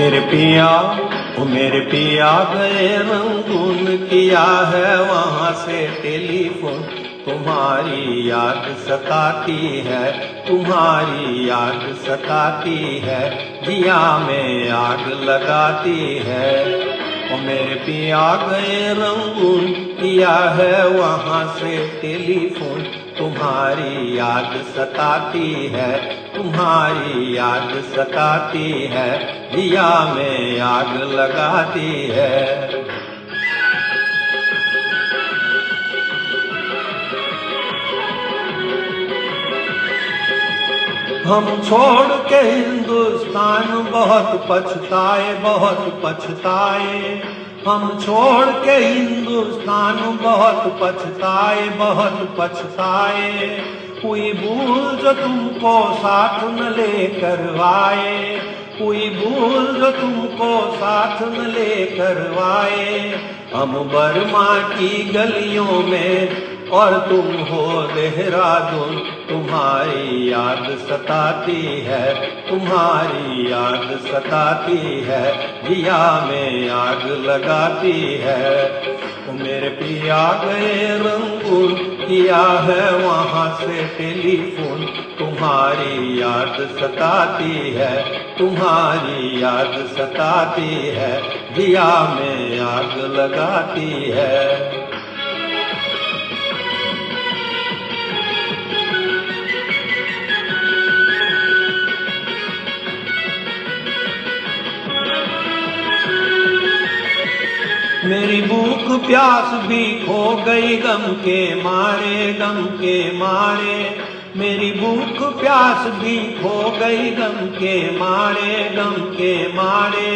मेरे पिया, ओ मेरे पिया गए रंगून, किया है वहाँ से टेलीफोन। तुम्हारी याद सताती है, तुम्हारी याद सताती है, जिया में आग लगाती है। ओ मेरे पिया गए रंगून, किया है वहाँ से टेलीफोन। तुम्हारी याद सताती है, तुम्हारी याद सताती है, जिया में आग लगाती है। हम छोड़ के हिंदुस्तान बहुत पछताए, बहुत पछताए। हम छोड़ के हिंदुस्तान बहुत पछताए, बहुत पछताए। कोई भूल जो तुमको साथ न लेकर आए, कोई भूल जो तुमको साथ न लेकर आए। हम बर्मा की गलियों में और तुम हो देहरादून। तुम्हारी याद सताती है, तुम्हारी याद सताती है, जिया में आग लगाती है। मेरे पिया गए रंगून, किया है वहाँ से टेलीफोन। तुम्हारी याद सताती है, तुम्हारी याद सताती है, जिया में आग लगाती है। मेरी भूख प्यास भी खो गई गम के मारे, गम के मारे। मेरी भूख प्यास भी खो गई गम के मारे, गम के मारे।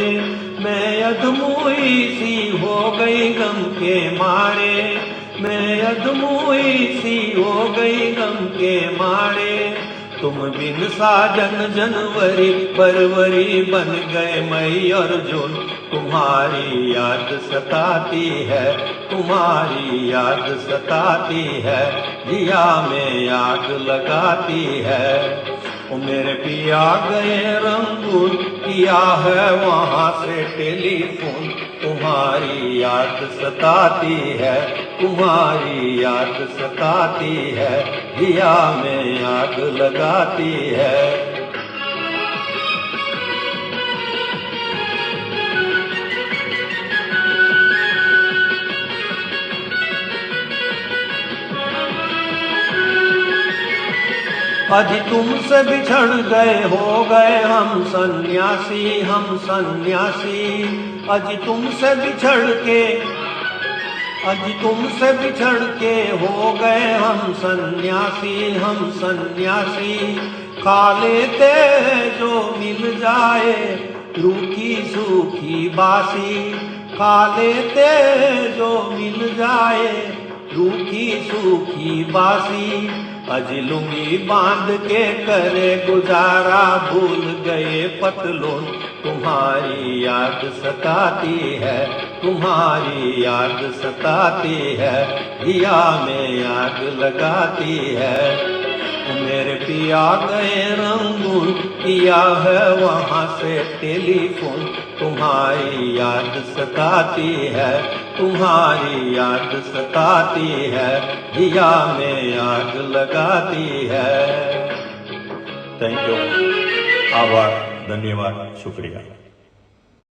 मैं अधमोई सी हो गई गम के मारे, मैं अधमोई सी हो गई गम के मारे। तुम बिन साजन जनवरी फरवरी बन गए मई और जून। तुम्हारी याद सताती है, तुम्हारी याद सताती है, जिया में आग लगाती है। ओ मेरे पिया गए रंगून, किया है वहाँ से टेलीफोन। तुम्हारी याद सताती है, तुम्हारी याद सताती है, जिया में आग लगाती है। आज तुमसे बिछड़ गए हो गए हम सन्यासी, हम सन्यासी। आज तुमसे बिछड़ के, आज तुमसे बिछड़ के हो गए हम सन्यासी, हम सन्यासी। खा लेते जो मिल जाए रूखी सूखी बासी, खा लेते जो मिल जाए रूखी सूखी बासी। अजलुंगी बांध के करे गुजारा, भूल गए पतलून। तुम्हारी याद सताती है, तुम्हारी याद सताती है, जिया में आग लगाती है। मेरे पिया गए रंगून, किया है वहाँ से टेलीफोन। तुम्हारी याद सताती है, तुम्हारी याद सताती है, जिया में आग लगाती है। थैंक यू, आभार, धन्यवाद, शुक्रिया।